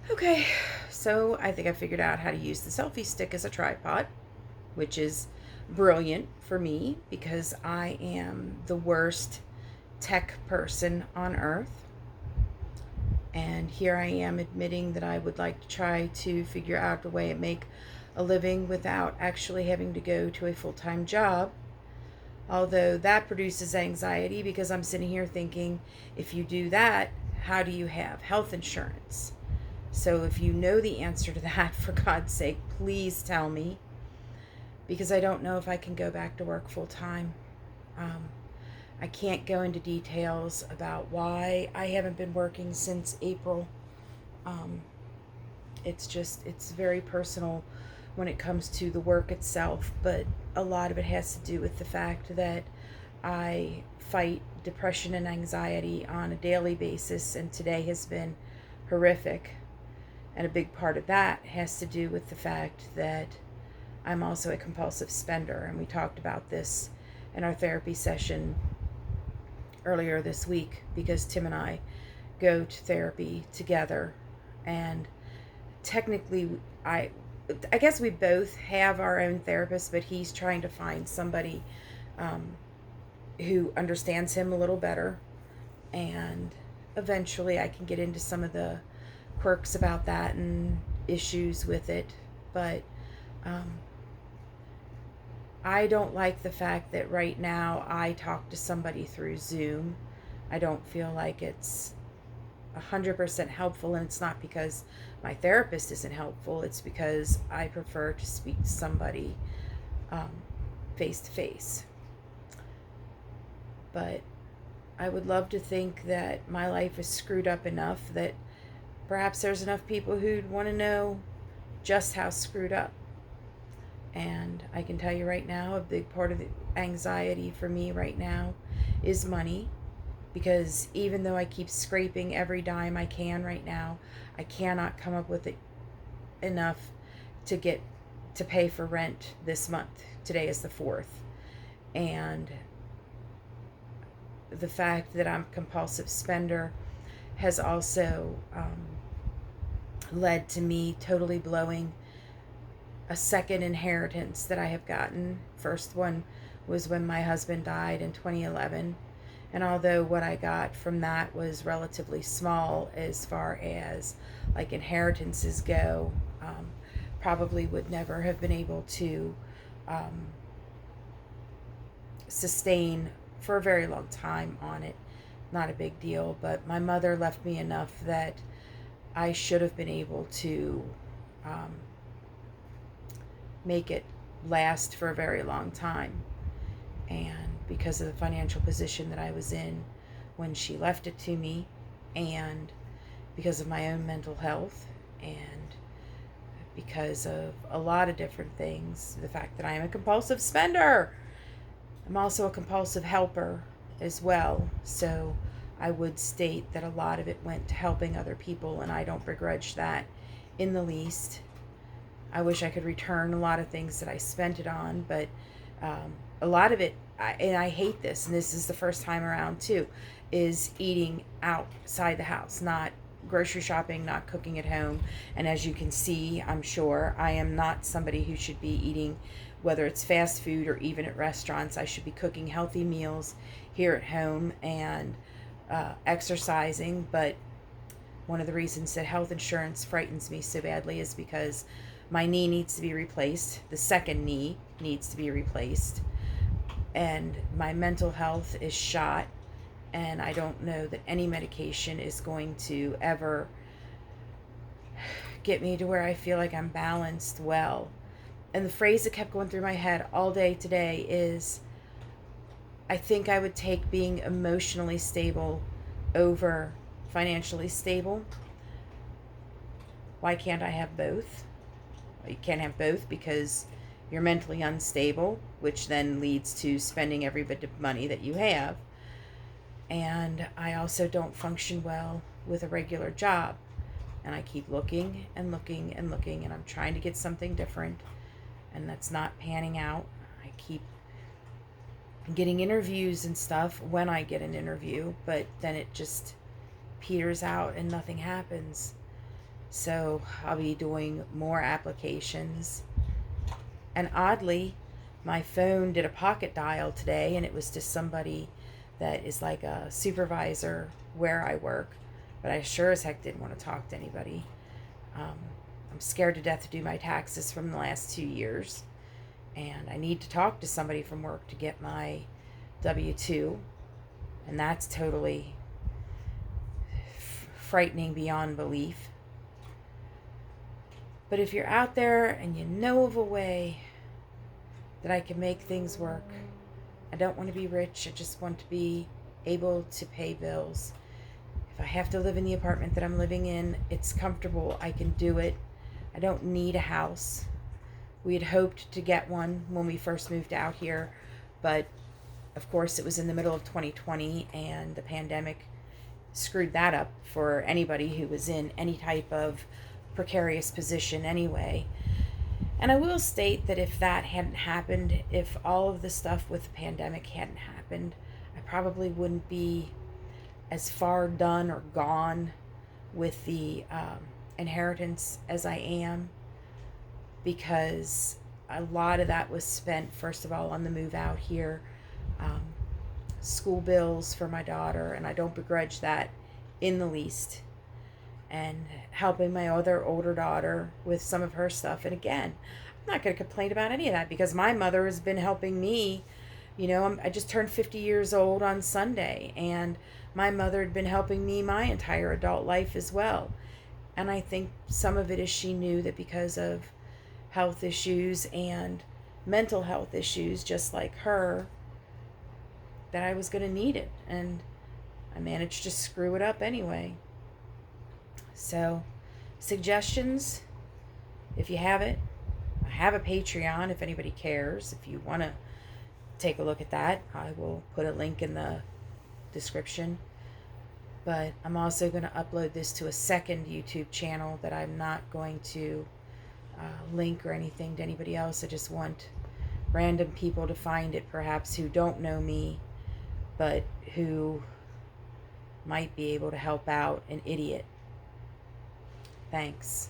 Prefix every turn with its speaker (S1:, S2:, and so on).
S1: Okay, so I think I figured out how to use the selfie stick as a tripod, which is brilliant for me because I am the worst tech person on earth. And here I am admitting that I would like to try to figure out a way to make a living without actually having to go to a full time job. Although that produces anxiety because I'm sitting here thinking, if you do that, how do you have health insurance? So if you know the answer to that, for God's sake, please tell me because I don't know if I can go back to work full time. Um, I can't go into details about why I haven't been working since April. Um, it's very personal when it comes to the work itself, but a lot of it has to do with the fact that I fight depression and anxiety on a daily basis, and today has been horrific. And a big part of that has to do with the fact that I'm also a compulsive spender, and we talked about this in our therapy session earlier this week because Tim and I go to therapy together, and technically I guess we both have our own therapist, but he's trying to find somebody um, who understands him a little better, and eventually I can get into some of the quirks about that and issues with it, but um, I don't like the fact that right now I talk to somebody through Zoom. I don't feel like it's 100% helpful, and it's not because my therapist isn't helpful, it's because I prefer to speak to somebody face to face. But I would love to think that my life is screwed up enough that perhaps there's enough people who'd want to know just how screwed up. And I can tell you right now, a big part of the anxiety for me right now is money. Because even though I keep scraping every dime I can right now, I cannot come up with it enough to get to pay for rent this month. Today is the 4th. And the fact that I'm a compulsive spender has also led to me totally blowing a second inheritance that I have gotten. First one was when my husband died in 2011. And although what I got from that was relatively small as far as like inheritances go, probably would never have been able to um, sustain for a very long time on it. Not a big deal, but my mother left me enough that I should have been able to um, make it last for a very long time. And because of the financial position that I was in when she left it to me, and because of my own mental health, and because of a lot of different things, the fact that I am a compulsive spender, I'm also a compulsive helper as well. So I would state that a lot of it went to helping other people, and I don't begrudge that in the least. I wish I could return a lot of things that I spent it on, but a lot of it, and I hate this, and this is the first time around too, is eating outside the house, not grocery shopping, not cooking at home. And as you can see, I'm sure, I am not somebody who should be eating, whether it's fast food or even at restaurants. I should be cooking healthy meals here at home and exercising. But one of the reasons that health insurance frightens me so badly is because my knee needs to be replaced. The second knee needs to be replaced. And my mental health is shot. And I don't know that any medication is going to ever get me to where I feel like I'm balanced well. And the phrase that kept going through my head all day today is, I think I would take being emotionally stable over financially stable. Why can't I have both? You can't have both because you're mentally unstable, which then leads to spending every bit of money that you have. And I also don't function well with a regular job. And I keep looking and looking and looking, and I'm trying to get something different, and that's not panning out. I keep getting interviews and stuff when I get an interview, but then it just peters out and nothing happens. So I'll be doing more applications. And oddly, my phone did a pocket dial today, and it was to somebody that is like a supervisor where I work. But I sure as heck didn't want to talk to anybody. Um, I'm scared to death to do my taxes from the last 2 years. And I need to talk to somebody from work to get my W 2. And that's totally frightening beyond belief. But if you're out there and you know of a way that I can make things work, I don't want to be rich. I just want to be able to pay bills. If I have to live in the apartment that I'm living in, it's comfortable. I can do it. I don't need a house. We had hoped to get one when we first moved out here, but of course it was in the middle of 2020 and the pandemic screwed that up for anybody who was in any type of precarious position anyway. And I will state that if that hadn't happened, if all of the stuff with the pandemic hadn't happened, I probably wouldn't be as far done or gone with the inheritance as I am, because a lot of that was spent, first of all, on the move out here, um, school bills for my daughter, and I don't begrudge that in the least, and helping my other older daughter with some of her stuff. And again, I'm not going to complain about any of that because my mother has been helping me. I just turned 50 years old on Sunday, and my mother had been helping me my entire adult life as well. And I think some of it is she knew that because of health issues and mental health issues, just like her, that I was going to need it. And I managed to screw it up anyway. So, suggestions, if you have it, I have a Patreon if anybody cares. If you want to take a look at that, I will put a link in the description. But I'm also going to upload this to a second YouTube channel that I'm not going to link or anything to anybody else. I just want random people to find it, perhaps who don't know me, but who might be able to help out an idiot. Thanks.